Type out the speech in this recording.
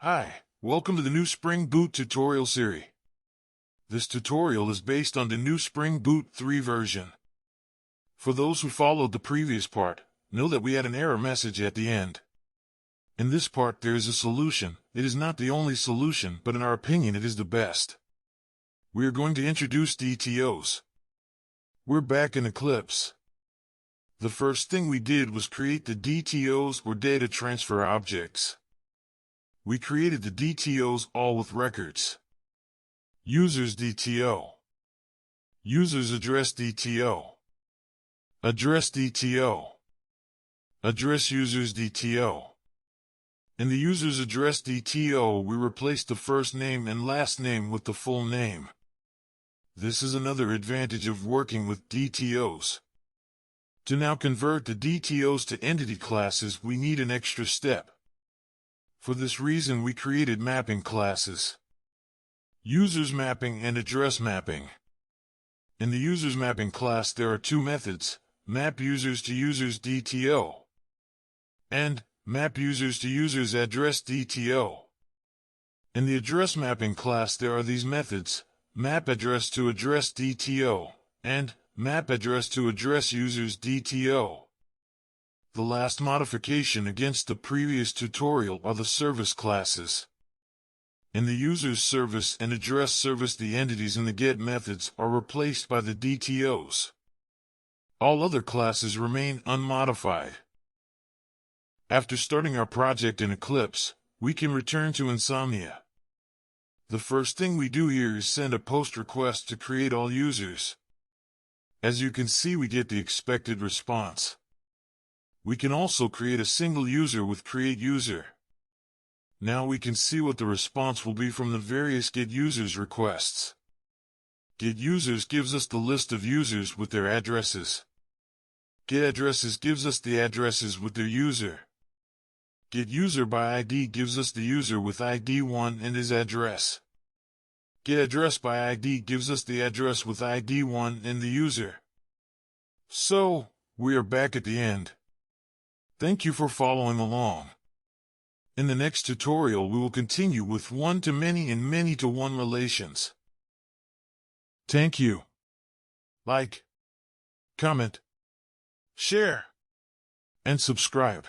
Hi, welcome to the new Spring Boot tutorial series. This tutorial is based on the new Spring Boot 3 version. For those who followed the previous part, know that we had an error message at the end. In this part there is a solution. It is not the only solution, but in our opinion it is the best. We are going to introduce DTOs. We're back in Eclipse. The first thing we did was create the DTOs, or data transfer objects. We created the DTOs all with records. Users DTO. Users address DTO. Address DTO. Address users DTO. In the users address DTO, we replaced the first name and last name with the full name. This is another advantage of working with DTOs. To now convert the DTOs to entity classes, we need an extra step. For this reason, we created mapping classes. Users mapping and address mapping. In the users mapping class, there are two methods: map users to users DTO and map users to users address DTO. In the address mapping class, there are these methods: map address to address DTO and map address to address users DTO. The last modification against the previous tutorial are the service classes. In the users service and address service, the entities in the get methods are replaced by the DTOs. All other classes remain unmodified. After starting our project in Eclipse, we can return to Insomnia. The first thing we do here is send a post request to create all users. As you can see, we get the expected response. We can also create a single user with create user. Now we can see what the response will be from the various get users requests. Get users gives us the list of users with their addresses. Get addresses gives us the addresses with their user. Get user by ID gives us the user with ID 1 and his address. Get address by ID gives us the address with ID 1 and the user. So, we are back at the end. Thank you for following along. In the next tutorial we will continue with one-to-many and many-to-one relations. Thank you. Like, comment, share, and subscribe.